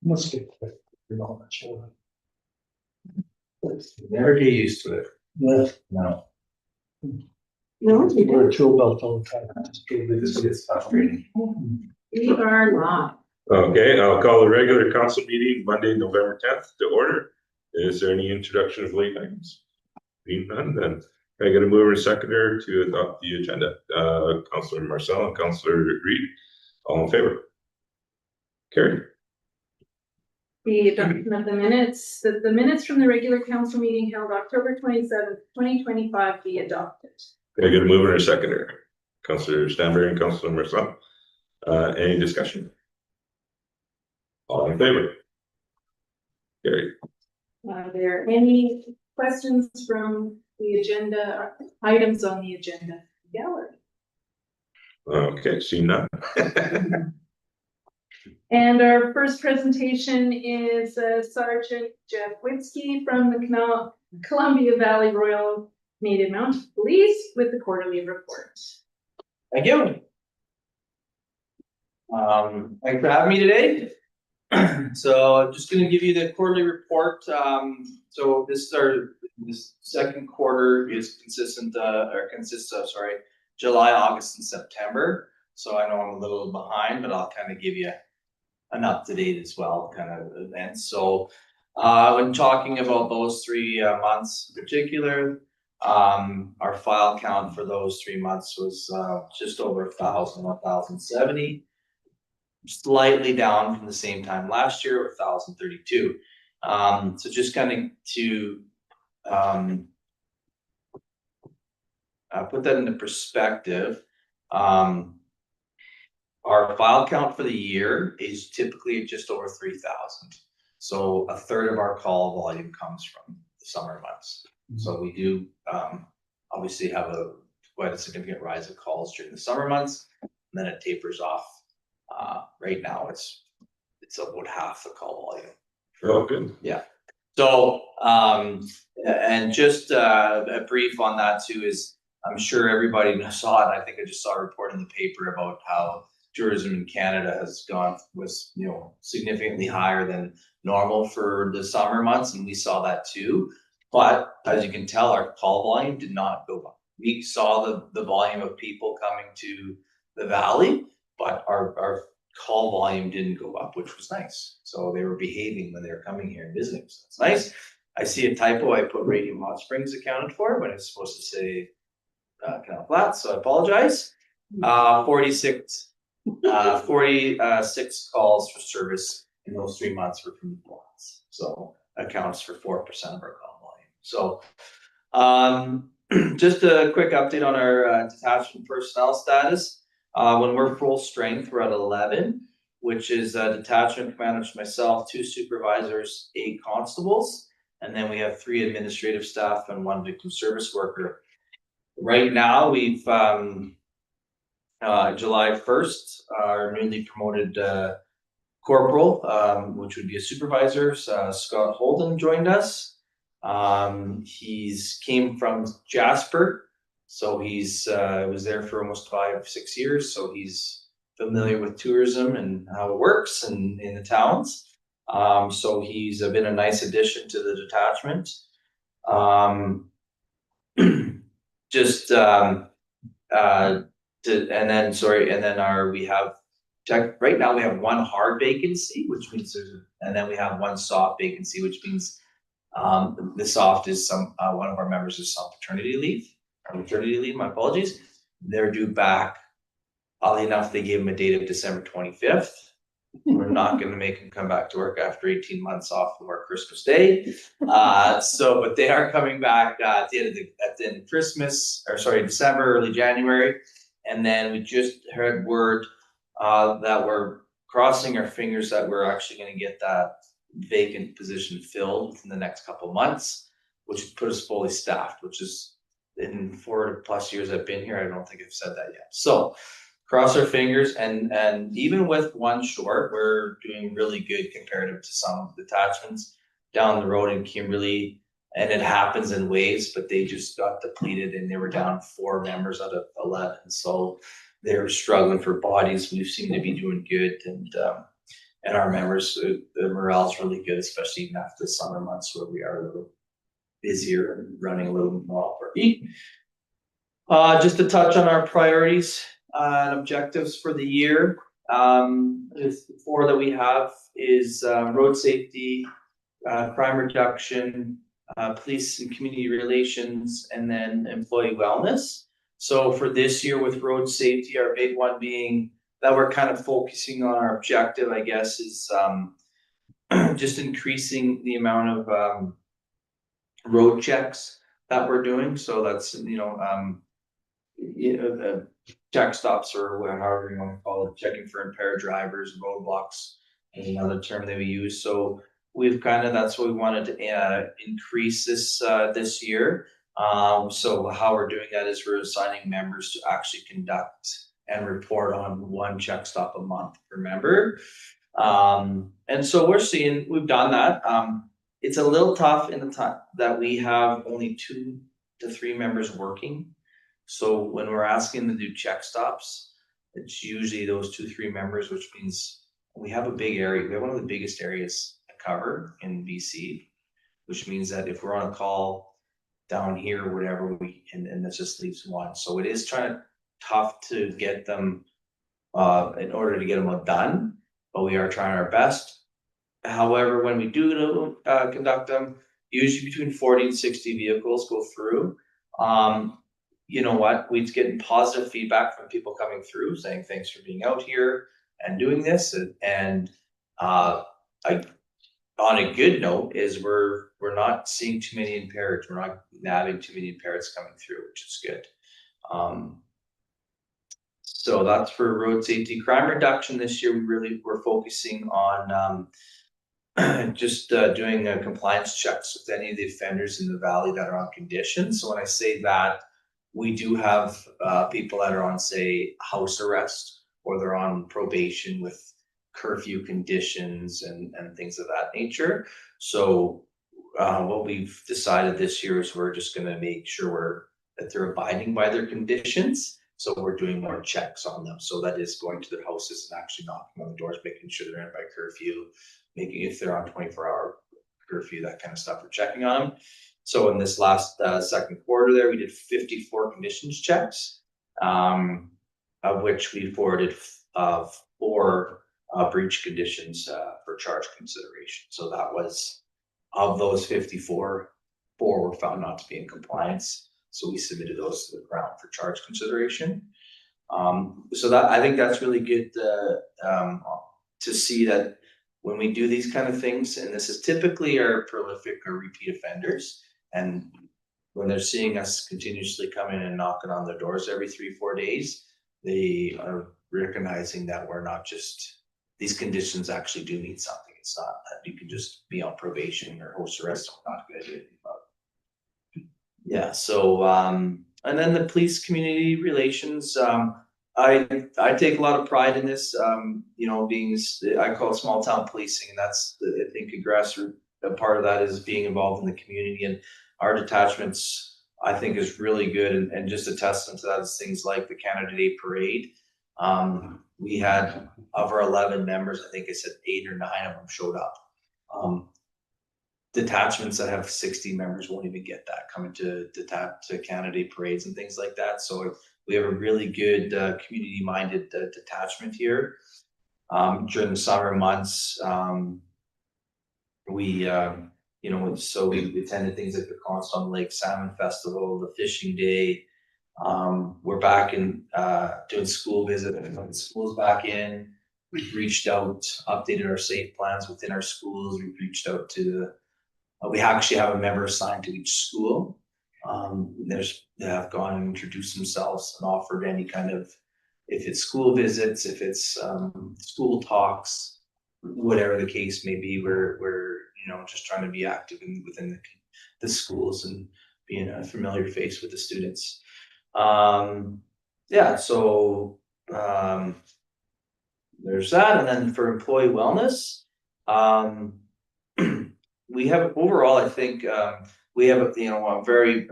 Must get quick. You're not much older. Never get used to it. Yeah, No. No, you wear a don't. tool belt all the time. Just get This busy. gets frustrating. We are not. Okay, I'll call the regular council meeting Monday, November 10th to order. Is there any introduction of late items? Being none, then I get a mover and seconder to adopt the agenda. Councilor Marcel and Councilor Reed, all in favor? Carried. The adoption of the minutes, the minutes from the regular council meeting held October 27th, 2025 be adopted. Can I get a mover and a seconder? Councilor Stanbury and Councilor Marcel. Any discussion? All in favor? Carried. Are there any questions from the agenda, items on the agenda gallery? Okay, see none. And our first presentation is Sergeant Jeff Witzke from the Columbia Valley Royal Native Mounted Police with the quarterly report. Thank you. Thanks for having me today. So I'm just going to give you the quarterly report. So this second quarter is consists of July, August, and September. So I know I'm a little behind, but I'll kind of give you an up-to-date as well kind of event. So when talking about those 3 months in particular, our file count for those 3 months was just over 1,070, slightly down from the same time last year, 1,032. So just kind of to put that into perspective, our file count for the year is typically just over 3,000. So a third of our call volume comes from the summer months. So we do obviously have quite a significant rise of calls during the summer months, and then it tapers off. Right now it's about half the call volume. Oh, good. Yeah. So and just a brief on that too is I'm sure everybody saw it. I think I just saw a report in the paper about how tourism in Canada was significantly higher than normal for the summer months, and we saw that too. But as you can tell, our call volume did not go up. We saw the volume of people coming to the valley, but our call volume didn't go up, which was nice. So they were behaving when they were coming here and visiting. So it's nice. I see a typo. I put Radium Hot Springs accounted for, but it's supposed to say Canal Flats, so I apologize. 46 calls for service in those 3 months were from the Flats. So accounts for 4% of our call volume. So just a quick update on our detachment personnel status. When we're full strength, we're at 11, which is detachment commanders, myself, 2 supervisors, 8 constables, and then we have 3 administrative staff and 1 victim service worker. Right now, we've July 1st, our newly promoted corporal, which would be a supervisor, Scott Holden, joined us. He's came from Jasper. So he's was there for almost 5-6 years. So he's familiar with tourism and how it works in the towns. So he's been a nice addition to the detachment. Right now we have 1 hard vacancy, which means and then we have 1 soft vacancy, which means the soft is one of our members is on maternity leave. My apologies. They're due back. Oddly enough, they gave them a date of December 25th. We're not going to make them come back to work after 18 months off of our Christmas Day. But they are coming back at the end of Christmas, December, early January. And then we just heard word that we're crossing our fingers that we're actually going to get that vacant position filled within the next couple of months, which would put us fully staffed, which is in 4+ years I've been here, I don't think I've said that yet. So cross our fingers, and even with 1 short, we're doing really good comparative to some detachments down the road in Kimberley, and it happens in waves, but they just got depleted and they were down 4 members out of 11. So they were struggling for bodies. We seem to be doing good, and our members, the morale is really good, especially even after the summer months where we are a little busier and running a little more off our feet. Just to touch on our priorities and objectives for the year. The 4 that we have is road safety, crime reduction, police and community relations, and then employee wellness. So for this year with road safety, our big one being that we're kind of focusing on our objective, I guess, is just increasing the amount of road checks that we're doing. So that's, check stops, or however you want to call it, checking for impaired drivers, roadblocks is another term that we use. So we've that's what we wanted to increase this year. So how we're doing that is we're assigning members to actually conduct and report on 1 check stop a month per member. And so we've done that. It's a little tough in the time that we have only 2 to 3 members working. So when we're asking them to do check stops, it's usually those 2-3 members, which means we have a big area. We have one of the biggest areas to cover in BC, which means that if we're on a call down here or whatever, and that just leaves 1. So it is tough to get them in order to get them done, but we are trying our best. However, when we do conduct them, usually between 40 and 60 vehicles go through. You know what? We're getting positive feedback from people coming through saying thanks for being out here and doing this. And on a good note is we're not seeing too many impaired. We're not having too many impaireds coming through, which is good. So that's for road safety. Crime reduction this year, we're focusing on just doing compliance checks with any of the offenders in the valley that are on condition. So when I say that, we do have people that are on, say, house arrest, or they're on probation with curfew conditions and things of that nature. So what we've decided this year is we're just going to make sure that they're abiding by their conditions. So we're doing more checks on them. So that is going to their houses and actually knocking on the doors, making sure they're in by curfew, making if they're on 24-hour curfew, that kind of stuff, we're checking on them. So in this last second quarter there, we did 54 conditions checks, of which we forwarded 4 breach conditions for charge consideration. So that was, of those 54, 4 were found not to be in compliance. So we submitted those to the Crown for charge consideration. So that, I think that's really good to see that when we do these kind of things, and this is typically our prolific or repeat offenders, and when they're seeing us continuously come in and knocking on their doors every 3-4 days, they are recognizing that we're not just, these conditions actually do mean something. It's not that you can just be on probation or house arrest and not going to do anything about it. Yeah, so and then the police community relations, I take a lot of pride in this, being, I call it small town policing, and that's, I think, a part of that is being involved in the community, and our detachments, I think, is really good, and just a testament to that is things like the Canada Day Parade. We had, of our 11 members, I think I said 8 or 9 of them showed up. Detachments that have 60 members won't even get that, coming to Canada Day parades and things like that. So we have a really good community-minded detachment here. During the summer months, we attended things like the Constantine Lake Salmon Festival, the Fishing Day. We're back in doing school visit. School's back in. We've reached out, updated our safe plans within our schools. We've reached out to we actually have a member assigned to each school. They have gone and introduced themselves and offered any kind of, if it's school visits, if it's school talks, whatever the case may be, we're just trying to be active within the schools and being a familiar face with the students. So there's that. And then for employee wellness, we have overall, I think, we have a very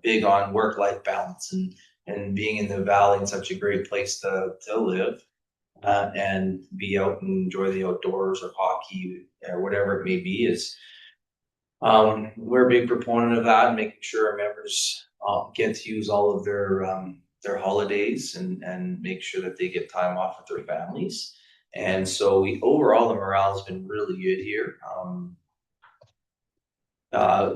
big on work-life balance and being in the valley in such a great place to live. and be out and enjoy the outdoors or hockey or whatever it may be is, we're a big proponent of that and making sure our members, get to use all of their holidays and make sure that they get time off with their families. And so overall, the morale has been really good here.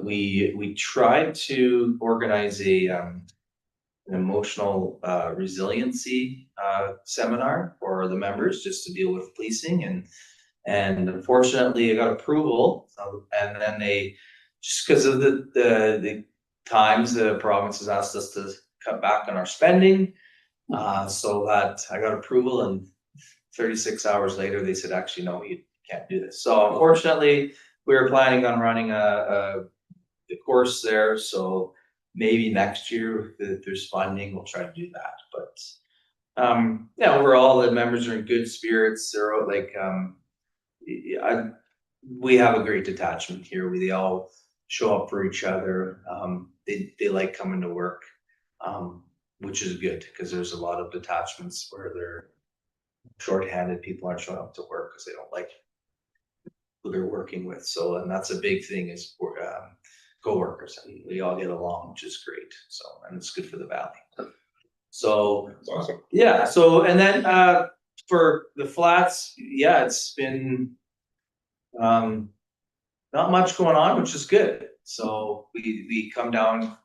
We tried to organize an emotional resiliency seminar for the members just to deal with policing, and unfortunately I got approval, and then they, just because of the times the province has asked us to cut back on our spending, so that I got approval, and 36 hours later they said, actually no, you can't do this. So unfortunately we were planning on running the course there, so maybe next year if there's funding, we'll try to do that. But yeah, overall the members are in good spirits. They're like, we have a great detachment here. They all show up for each other. They like coming to work, which is good, because there's a lot of detachments where they're shorthanded. People aren't showing up to work because they don't like who they're working with. So, and that's a big thing, is co-workers, and we all get along, which is great. So, and it's good for the valley. So That's awesome. yeah, so, and then for the flats, yeah, it's been not much going on, which is good. So we come down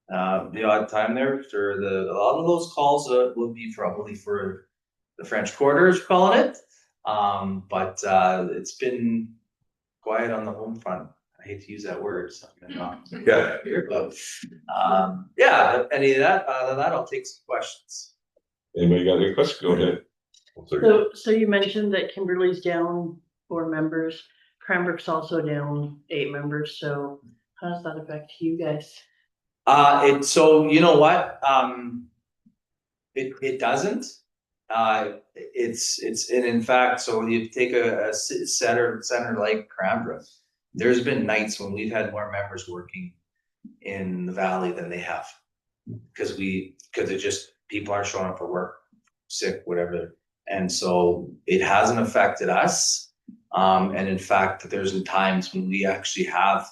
the odd time there for a lot of those calls will be probably for the French Quarter, as we're calling it. But it's been quiet on the home front. I hate to use that word, so I'm gonna not Yeah. here, but yeah, any of that, other than that, I'll take some questions. Anybody got any questions? Go ahead. So you mentioned that Kimberly's down 4 members, Cranbrook's also down 8 members, so how does that affect you guys? So you know what, it doesn't. It's and in fact, so when you take a center like Cranbrook, there's been nights when we've had more members working in the valley than they have, because it just, people aren't showing up for work, sick, whatever. And so it hasn't affected us. And in fact, there's been times when we actually have,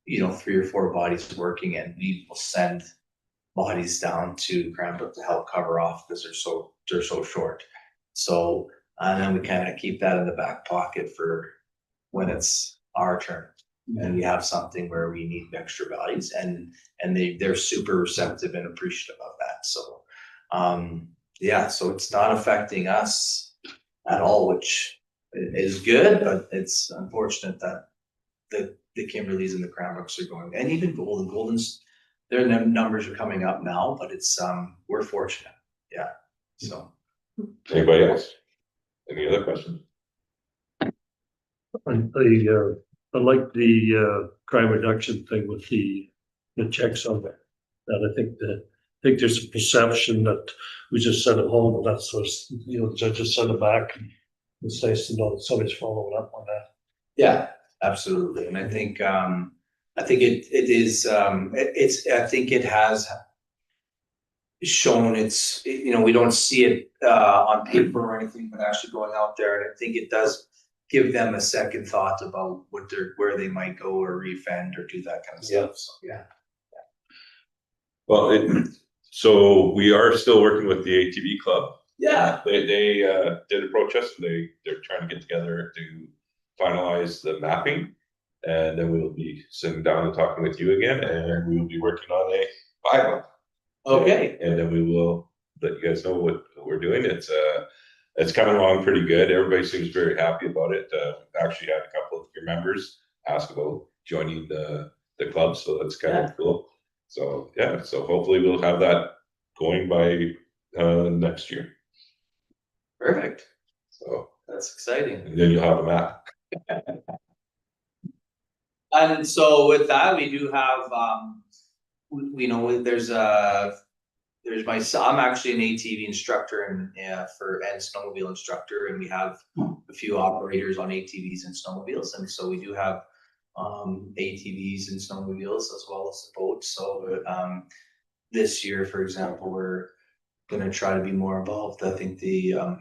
3 or 4 bodies working, and we will send bodies down to Cranbrook to help cover off because they're so short. So, and then we kind of keep that in the back pocket for when it's our turn and we have something where we need extra bodies, and they're super receptive and appreciative of that. So yeah, so it's not affecting us at all, which is good, but it's unfortunate that the Kimberleys and the Cranbrooks are going, and even Golden's, their numbers are coming up now, but it's we're fortunate. Yeah. So Anybody else? Any other questions? I like the crime reduction thing with the checks on that. And I think there's a perception that we just send it home, and that's what, the judges send it back. It's nice to know that somebody's following up on that. yeah, absolutely. And I think it is I think it has shown we don't see it on paper or anything, but actually going out there, and I think it does give them a second thought about where they might go or refend or do that kind of stuff. So yeah. Well, so we are still working with the ATV club. Yeah. They did approach us, and they're trying to get together to finalize the mapping, and then we will be sitting down and talking with you again, and we will be working on a bylaw. Okay. And then we will let you guys know what we're doing. It's coming along pretty good. Everybody seems very happy about it. We've actually had a couple of your members ask about joining the club, so that's kind of cool. So yeah, so hopefully we'll have that going by next year. Perfect. So That's exciting. and then you'll have a map. And so with that, we do have, we know there's I'm actually an ATV instructor and snowmobile instructor, and we have a few operators on ATVs and snowmobiles, and so we do have ATVs and snowmobiles as well as the boats. So this year, for example, we're going to try to be more involved. I think the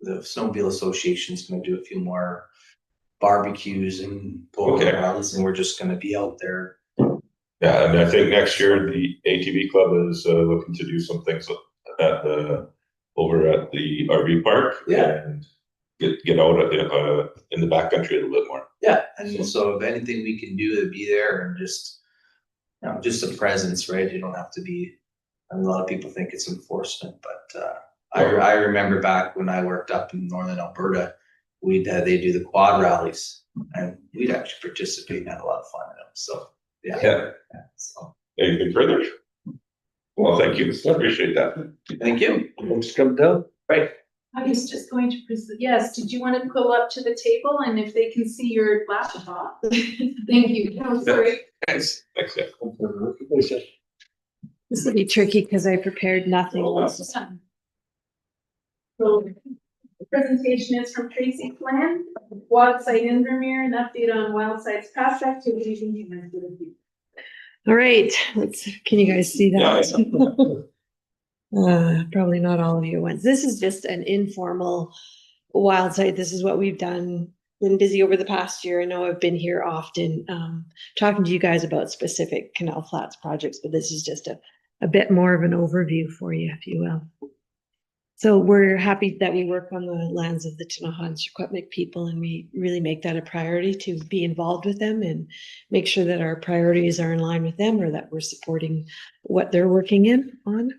the Snowmobile Association's gonna do a few more barbecues and polo Okay. rallies, and we're just gonna be out there. Yeah, and I think next year the ATV club is looking to do some things at over at the RV park. Yeah. And get out in the backcountry a little bit more. Yeah, and so if anything we can do to be there and just, you know, just a presence, right? You don't have to be, I mean, a lot of people think it's enforcement, but I remember back when I worked up in northern Alberta, they do the quad rallies and we'd actually participate and had a lot of fun in them, so, yeah. Yeah. So, Anything further? Well, thank you. Appreciate that. thank you. Let's come down. Right. I was just going to present, yes, did you want to pull up to the table and if they can see your laptop? Thank you, no, sorry. Thanks. Thanks, yeah. This will be tricky because I prepared nothing. So, the presentation is from Tracy Flynn, Wildside Invermere, an update on Wildside's past activities and humans with you. All right, can you guys see Yeah, that? Probably not all of you at once. This is just an informal wild site. This is what we've done. Been busy over the past year. I know I've been here often, talking to you guys about specific Canal Flats projects, but this is just a bit more of an overview for you, if you will. So we're happy that we work on the lands of the Ktunaxa and Secwepemc people, and we really make that a priority to be involved with them and make sure that our priorities are in line with them or that we're supporting what they're working on.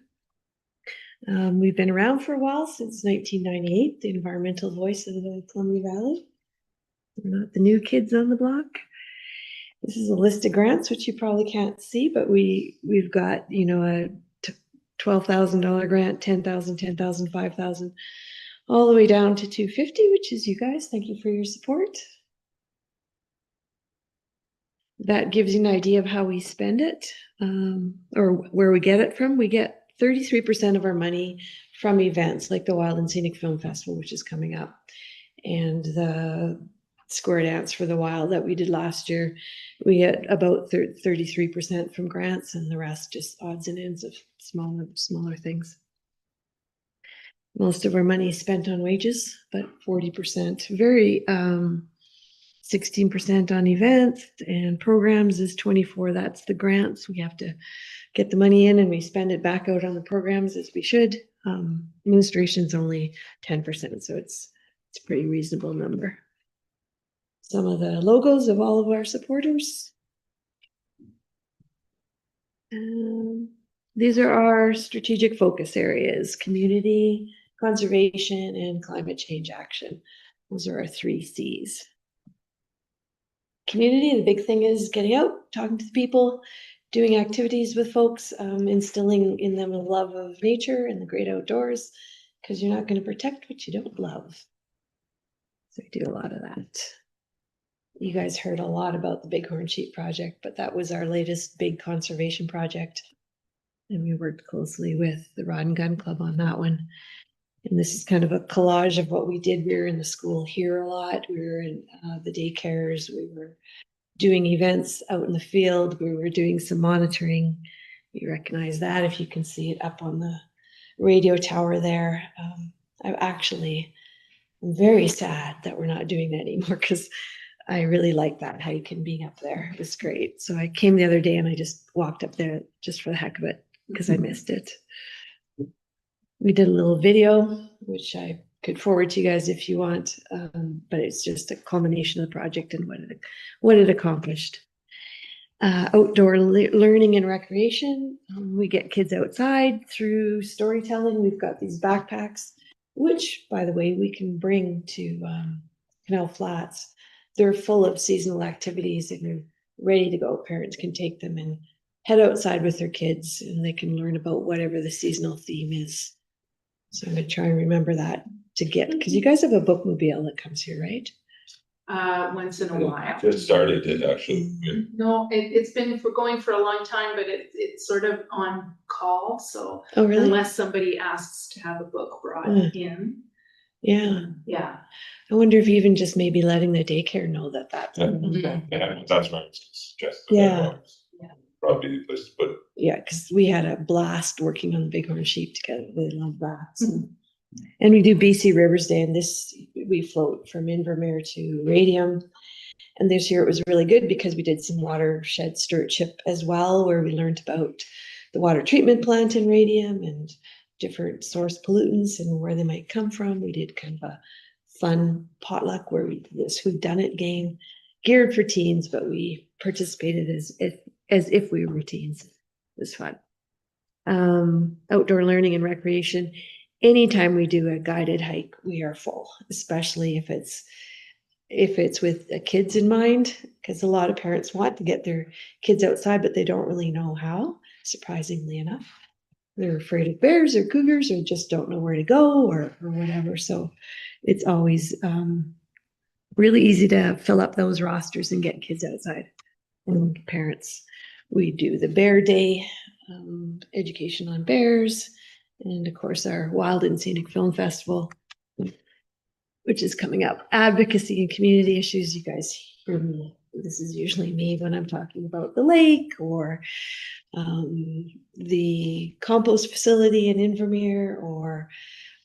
We've been around for a while, since 1998, the environmental voice of the Columbia Valley. We're not the new kids on the block. This is a list of grants, which you probably can't see, but we've got, you know, a $12,000 grant, 10,000, 10,000, 5,000, all the way down to 250, which is you guys. Thank you for your support. That gives you an idea of how we spend it, or where we get it from. We get 33% of our money from events like the Wild and Scenic Film Festival, which is coming up, and the Square Dance for the Wild that we did last year. We get about 33% from grants, and the rest just odds and ends of smaller things. Most of our money is spent on wages, but 40%, 16% on events, and programs is 24%. That's the grants. We have to get the money in and we spend it back out on the programs as we should. Administration's only 10%, so it's a pretty reasonable number. Some of the logos of all of our supporters. These are our strategic focus areas: community, conservation, and climate change action. Those are our 3 C's. Community, the big thing is getting out, talking to the people, doing activities with folks, instilling in them a love of nature and the great outdoors, because you're not going to protect what you don't love. So we do a lot of that. You guys heard a lot about the Bighorn Sheep Project, but that was our latest big conservation project. And we worked closely with the Rod and Gun Club on that one. And this is kind of a collage of what we did. We were in the school here a lot. We were in the daycares. We were doing events out in the field. We were doing some monitoring. You recognize that if you can see it up on the radio tower there. I'm very sad that we're not doing that anymore, because I really like that hiking, being up there. It was great. So I came the other day and I just walked up there just for the heck of it, because I missed it. We did a little video, which I could forward to you guys if you want, but it's just a culmination of the project and what it accomplished. Outdoor learning and recreation. We get kids outside through storytelling. We've got these backpacks, which, by the way, we can bring to Canal Flats. They're full of seasonal activities and they're ready to go. Parents can take them and head outside with their kids, and they can learn about whatever the seasonal theme is. So I'm going to try and remember that to get, because you guys have a bookmobile that comes here, right? Once in a while. Just started it, actually. No, it's been going for a long time, but it's sort of on call, so Oh, really? unless somebody asks to have a book brought in. Yeah. Yeah. I wonder if even just maybe letting the daycare know that that's. Yeah, that's what I was suggesting. Yeah. Probably the place to put it. Yeah, because we had a blast working on the Bighorn Sheep together. They love that. So. And we do BC Rivers Day, and we float from Invermere to Radium. And this year it was really good because we did some watershed stewardship as well, where we learned about the water treatment plant in Radium and different source pollutants and where they might come from. We did kind of a fun potluck where we did this whodunit game geared for teens, but we participated as if we were teens. It was fun. Outdoor learning and recreation. Anytime we do a guided hike, we are full, especially if it's with the kids in mind, because a lot of parents want to get their kids outside, but they don't really know how, surprisingly enough. They're afraid of bears or cougars or just don't know where to go or whatever. So it's always really easy to fill up those rosters and get kids outside. And parents, we do the Bear Day, education on bears, and of course our Wild and Scenic Film Festival, which is coming up. Advocacy and community issues, you guys hear me. This is usually me when I'm talking about the lake or the compost facility in Invermere or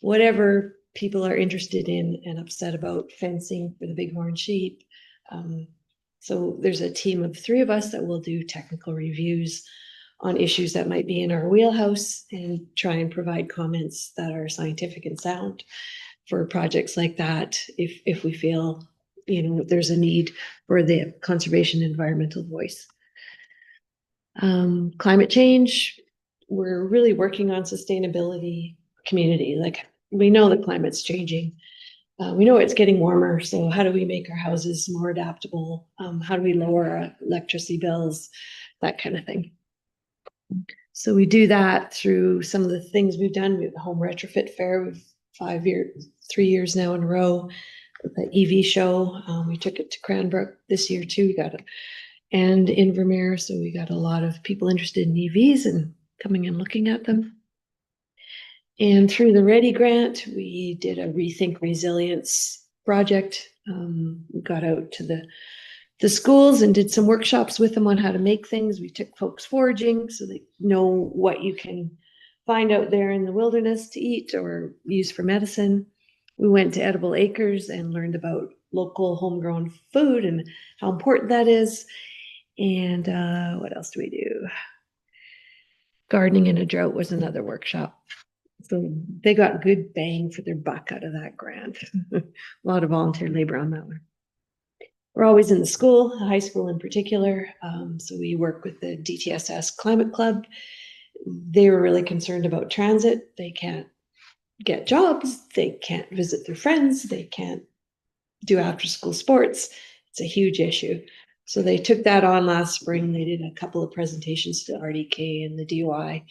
whatever people are interested in and upset about, fencing for the bighorn sheep. So there's a team of 3 of us that will do technical reviews on issues that might be in our wheelhouse and try and provide comments that are scientific and sound for projects like that, if we feel, there's a need for the conservation environmental voice. Climate change, we're really working on sustainability community. Like, we know the climate's changing. We know it's getting warmer, so how do we make our houses more adaptable? How do we lower our electricity bills? That kind of thing. So we do that through some of the things we've done. We have the home retrofit fair. We've 3 years now in a row. The EV show, we took it to Cranbrook this year too. And Invermere, so we got a lot of people interested in EVs and coming and looking at them. And through the READY grant, we did a Rethink Resilience project. We got out to the schools and did some workshops with them on how to make things. We took folks foraging so they know what you can find out there in the wilderness to eat or use for medicine. We went to Edible Acres and learned about local homegrown food and how important that is. And what else do we do? Gardening in a Drought was another workshop. So they got good bang for their buck out of that grant. A lot of volunteer labor on that one. We're always in the school, the high school in particular. So we work with the DTSS Climate Club. They were really concerned about transit. They can't get jobs. They can't visit their friends. They can't do after school sports. It's a huge issue. So they took that on last spring. They did a couple of presentations to RDK and the DOI.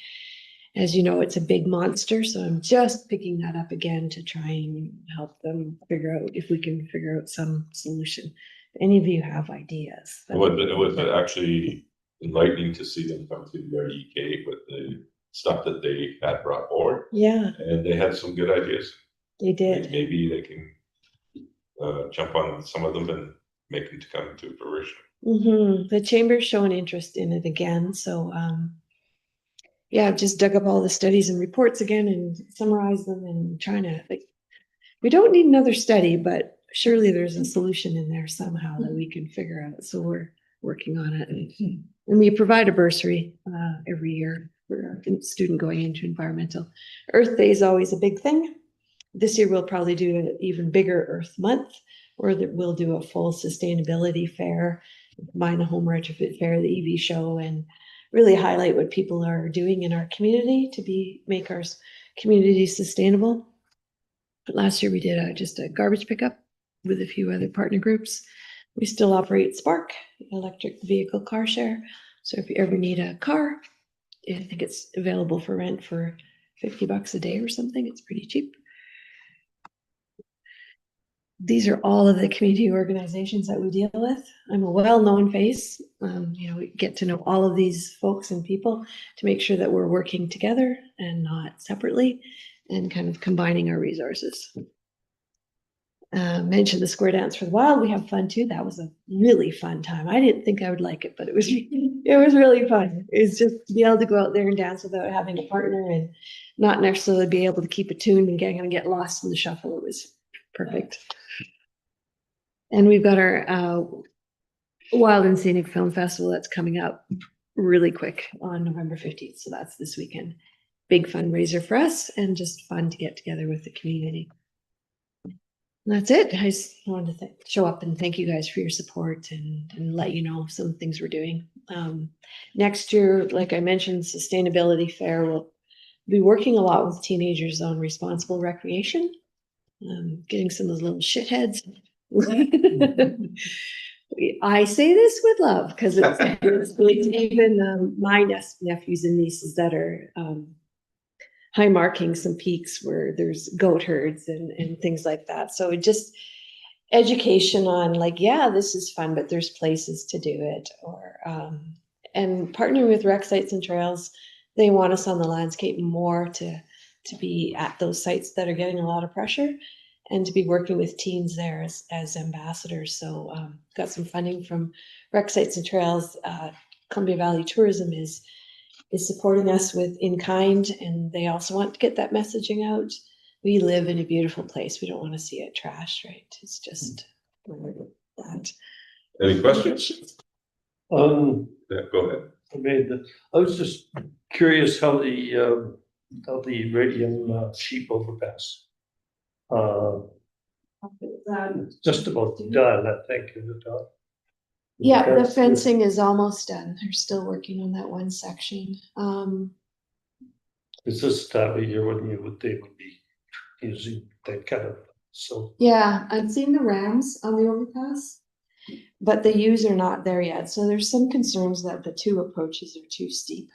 As you know, it's a big monster. So I'm just picking that up again to try and help them figure out if we can figure out some solution. If any of you have ideas. It was actually enlightening to see them come to the RDK with the stuff that they had brought forward. Yeah, And they had some good ideas. they did. Maybe they can jump on some of them and make them to come to fruition. The chamber's showing interest in it again. So, yeah, I've just dug up all the studies and reports again and summarized them and trying to, we don't need another study, but surely there's a solution in there somehow that we can figure out. So we're working on it. And we provide a bursary every year for a student going into environmental. Earth Day is always a big thing. This year we'll probably do an even bigger Earth Month, or that we'll do a full sustainability fair, combine the home retrofit fair, the EV show, and really highlight what people are doing in our community to make our community sustainable. But last year we did just a garbage pickup with a few other partner groups. We still operate Spark, electric vehicle car share. So if you ever need a car, I think it's available for rent for $50 a day or something. It's pretty cheap. These are all of the community organizations that we deal with. I'm a well-known face. We get to know all of these folks and people to make sure that we're working together and not separately and kind of combining our resources. Mentioned the square dance for the wild. We have fun too. That was a really fun time. I didn't think I would like it, but it was really fun. It's just to be able to go out there and dance without having a partner and not necessarily be able to keep a tune and kind of get lost in the shuffle. It was perfect. And we've got our Wild and Scenic Film Festival that's coming up really quick on November 15th. So that's this weekend. Big fundraiser for us and just fun to get together with the community. And that's it. I just wanted to show up and thank you guys for your support and let you know some things we're doing. Next year, like I mentioned, Sustainability Fair will be working a lot with teenagers on responsible recreation, getting some of those little shitheads. I say this with love because it's even my nephews and nieces that are high marking some peaks where there's goat herds and things like that. So just education on like, yeah, this is fun, but there's places to do it. Or and partnering with rec sites and trails, they want us on the landscape more to be at those sites that are getting a lot of pressure and to be working with teens there as ambassadors. So got some funding from rec sites and trails. Columbia Valley Tourism is supporting us with in kind, and they also want to get that messaging out. We live in a beautiful place. We don't want to see it trashed, right? It's just that. Any questions? Yeah, go ahead. I was just curious how the radium sheep overpass. Just about done, I think, is it done? Yeah, the Because- fencing is almost done. They're still working on that one section. It's this time of year when they would be using that kind of, so. Yeah, I've seen the rams on the overpass, but the ewes are not there yet. So there's some concerns that the two approaches are too steep.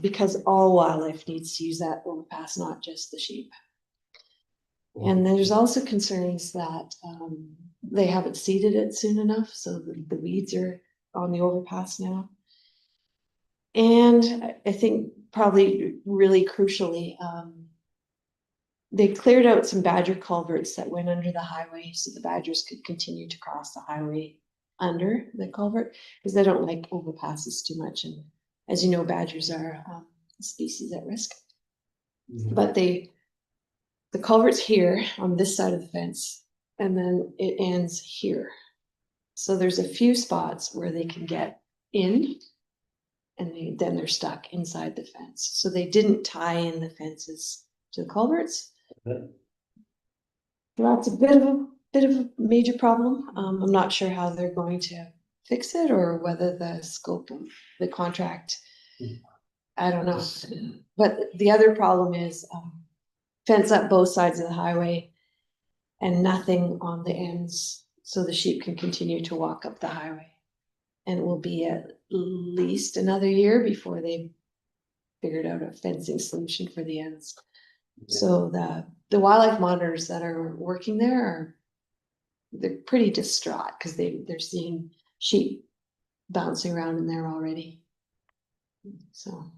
Because all wildlife needs to use that overpass, not just the sheep. And there's also concerns that they haven't seeded it soon enough, so the weeds are on the overpass now. And I think probably really crucially, they cleared out some badger culverts that went under the highway so the badgers could continue to cross the highway under the culvert because they don't like overpasses too much. And as you know, badgers are a species at risk. But the culvert's here on this side of the fence, and then it ends here. So there's a few spots where they can get in, and then they're stuck inside the fence. So they didn't tie in the fences to the culverts. Yeah. That's a bit of a major problem. I'm not sure how they're going to fix it or whether the scope of the contract, I don't know. But the other problem is fence up both sides of the highway and nothing on the ends so the sheep can continue to walk up the highway. And it will be at least another year before they figured out a fencing solution for the ends. So the wildlife monitors that are working there they're pretty distraught because they're seeing sheep bouncing around in there already. So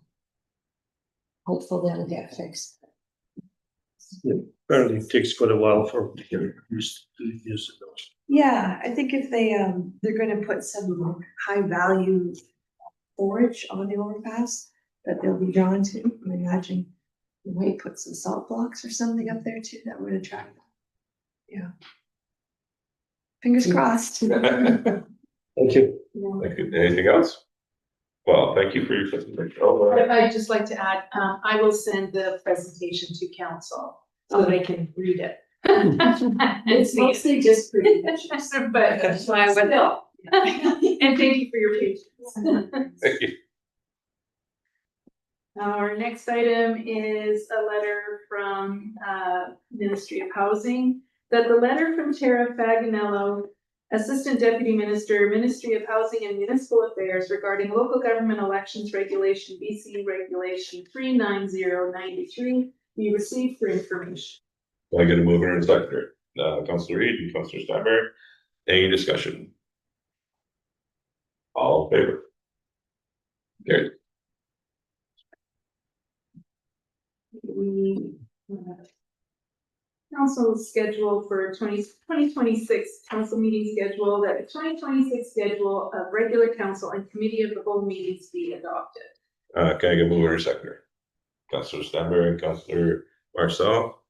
hopefully that'll get fixed. Apparently it takes quite a while for them to get used to those. Yeah, I think if they're gonna put some high value forage on the overpass that they'll be drawn to. I imagine they might put some salt blocks or something up there too that would attract them. Yeah. Fingers crossed. Thank you. Thank you. Anything else? Well, thank you for your presentation. I'd just like to add, I will send the presentation to council so they can read it. It's mostly just pretty pictures. But still. And thank you for your patience. Thank you. Our next item is a letter from Ministry of Housing, that the letter from Tara Faginello, Assistant Deputy Minister, Ministry of Housing and Municipal Affairs regarding local government elections regulation, BC Regulation 39093, be received for information. I get a mover and seconder, Councilor Reid and Councilor Steinberg. Any discussion? All in favor? Carried. council schedule for 2026 council meeting schedule, that the 2026 schedule of regular council and committee of the whole meetings be adopted. Can I get a mover and seconder? Councillor Stanberry and Councillor Marcel.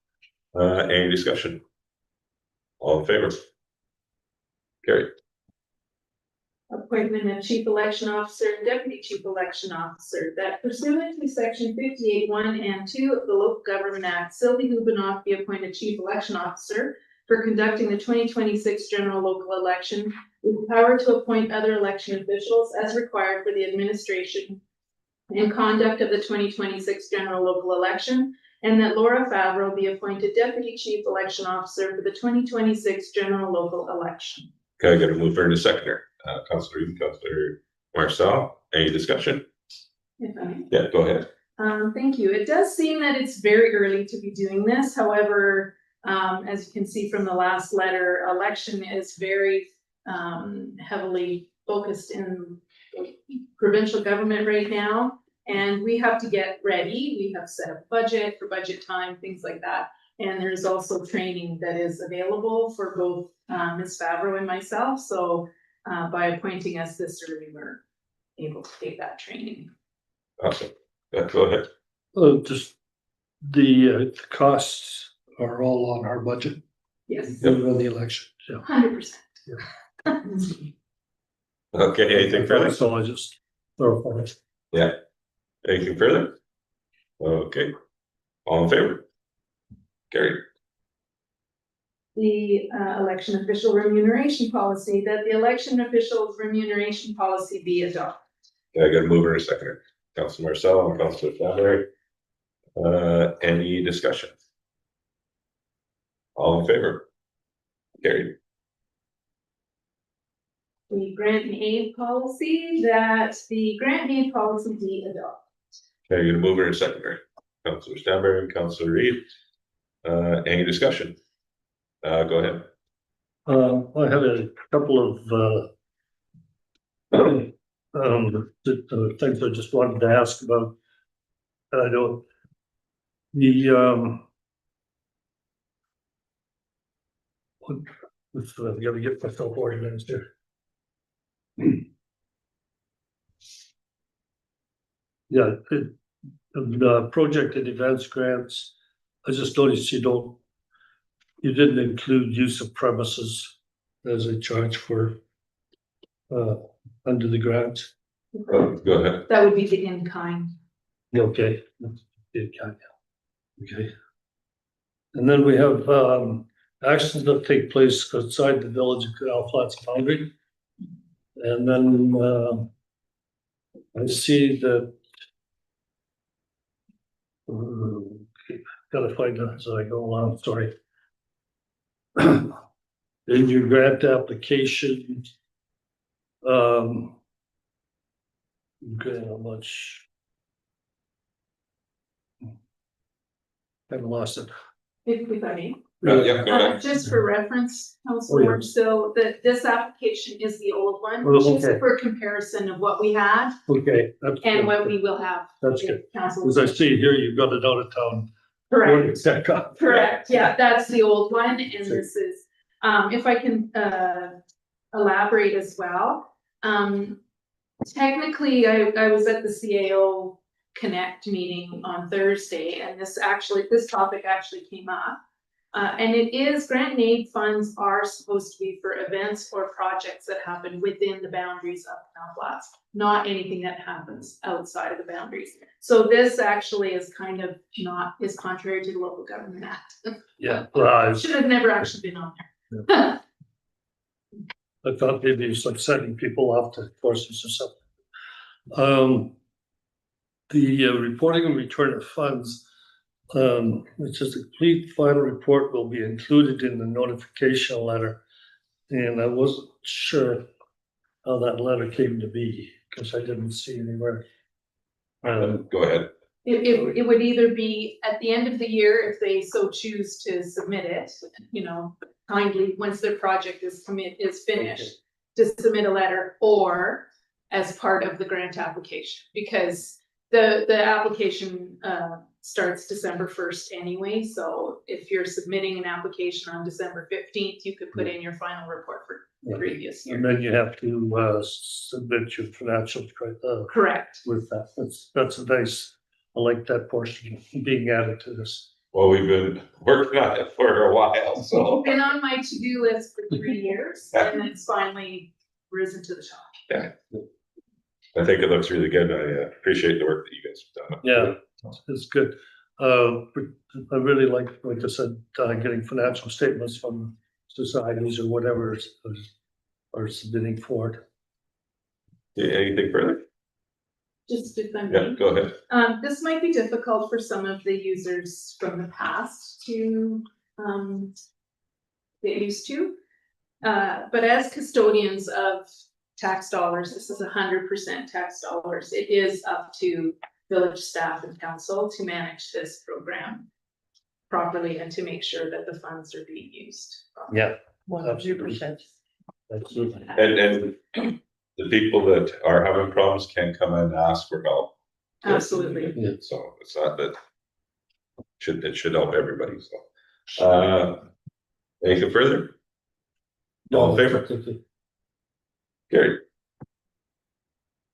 Any discussion? All in favor? Carried. Appointment of chief election officer and deputy chief election officer, that pursuant to section 58(1) and 2 of the Local Government Act, Sylvie Hubenoff be appointed chief election officer for conducting the 2026 general local election, with power to appoint other election officials as required for the administration and conduct of the 2026 general local election, and that Laura Favreau be appointed deputy chief election officer for the 2026 general local election. Can I get a mover and a seconder? Councillor Eden, Councillor Marcel, any discussion? If I may. Yeah, go ahead. Thank you. It does seem that it's very early to be doing this. However, as you can see from the last letter, election is very heavily focused in provincial government right now. And we have to get ready. We have set up budget for budget time, things like that. And there's also training that is available for both Ms. Favreau and myself. So by appointing us this early, we're able to take that training. Awesome. Yeah, go ahead. Just the costs are all on our budget. Yes, On the election, yeah. 100%. Okay, anything further? So I just clarify it. Yeah. Anything further? Okay. All in favor? Carried. The election official remuneration policy, that the election officials remuneration policy be adopted. Yeah, I got a mover and a seconder. Councillor Marcel and Councillor Stanberry. Any discussion? All in favor? Carried. The grant and aid policy, that the grant and aid policy be adopted. Can I get a mover and a seconder? Councillor Stanberry and Councillor Reed. Any discussion? Go ahead. I had a couple of things I just wanted to ask about. I don't, I gotta get myself organized here. Yeah, the project and events grants, I just noticed you didn't include use of premises as a charge for under the grant. Go ahead. That would be the in kind. Okay. Okay. And then we have actions that take place outside the village of Canal Flats boundary. And then I see that gotta find that as I go along, sorry. In your grant application, okay, how much? I've lost it. If I may. Yeah, go ahead. Just for reference, Oh, Councilor, yeah. so this application is the old one, Oh, just okay. for comparison of what we had Okay. That's and good. what we will have. That's if good. Council. As I see here, you've got it out of town. Correct. Correct. Correct, yeah, that's the old one, and this is, if I can, elaborate as well. Technically, I was at the CAO Connect meeting on Thursday, and this topic actually came up. And it is, grant and aid funds are supposed to be for events or projects that happen within the boundaries of Canal Flats, not anything that happens outside of the boundaries. So this actually is kind of is contrary to the Local Government Act. Yeah, well, Should have never actually been on there. I thought maybe it's like sending people off to courses or something. The reporting and return of funds, it says the complete final report will be included in the notification letter. And I wasn't sure how that letter came to be, because I didn't see anywhere. Go ahead. It would either be at the end of the year, if they so choose to submit it, kindly, once their project is finished, to submit a letter, or as part of the grant application, because the application starts December 1st anyway, so if you're submitting an application on December 15th, you could put in your final report for the previous year. And then you have to submit your financials Correct. with that. That's a nice, I like that portion being added to this. Well, we've been working on it for a while, so. Been on my to-do list for 3 years, and it's finally risen to the top. I think it looks really good. I appreciate the work that you guys have done. Yeah, it's good. I really like I said, getting financial statements from societies or whatever are submitting for it. Yeah, anything further? Just if I Yeah, may. go ahead. This might be difficult for some of the users from the past to get used to. But as custodians of tax dollars, this is 100% tax dollars. It is up to village staff and council to manage this program properly and to make sure that the funds are being used. Yeah. 100%. Absolutely. And the people that are having problems can come and ask for help. Absolutely. So it's not that it should help everybody, so. Anything further? All in favor? Carried.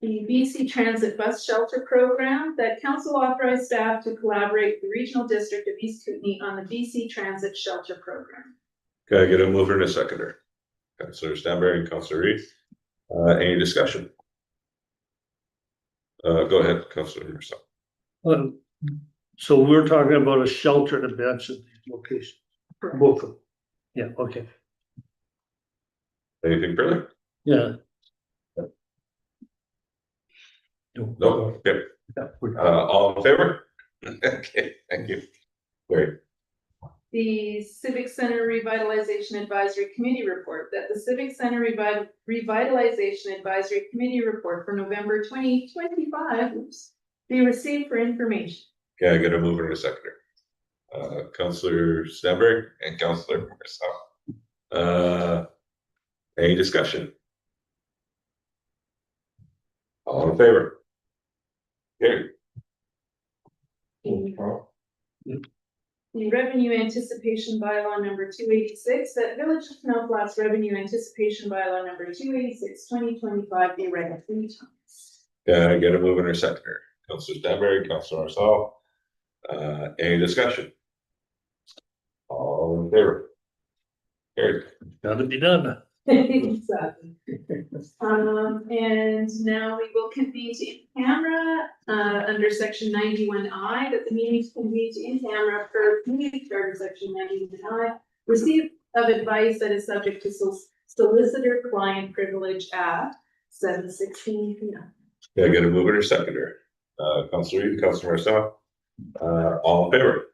The BC Transit Bus Shelter Program, that council authorized staff to collaborate with the Regional District of East Kootenay on the BC Transit Shelter Program. Can I get a mover and a seconder? Councillor Stanberry and Councillor Reed. Any discussion? Go ahead, Councillor Marcel. So we're talking about a shelter at a bench at these locations, both of them. Yeah, okay, Anything further? yeah. No, okay, Yeah, we're- all in favor? Okay, thank you. Great. The Civic Center Revitalization Advisory Committee report, that the Civic Center Revitalization Advisory Committee report for November 2025 be received for information. Okay, I get a mover and a seconder. Councillor Stanberry and Councillor Marcel. Any discussion? All in favor? Carried. The revenue anticipation bylaw number 286, that Village of Canal Flats revenue anticipation bylaw number 286, 2025 be read 3 times. Can I get a mover and a seconder? Councillor Stanberry, Councillor Marcel. Any discussion? All in favor? Carried. Gotta be done. Exactly. And now we will convene to in-camera, under section 91I, that the meetings convened to in-camera per community charter section 91I. Receipt of advice that is subject to solicitor-client privilege at 7:16 p.m. Can I get a mover and a seconder? Councillor Reed, Councillor Marcel. All in favor?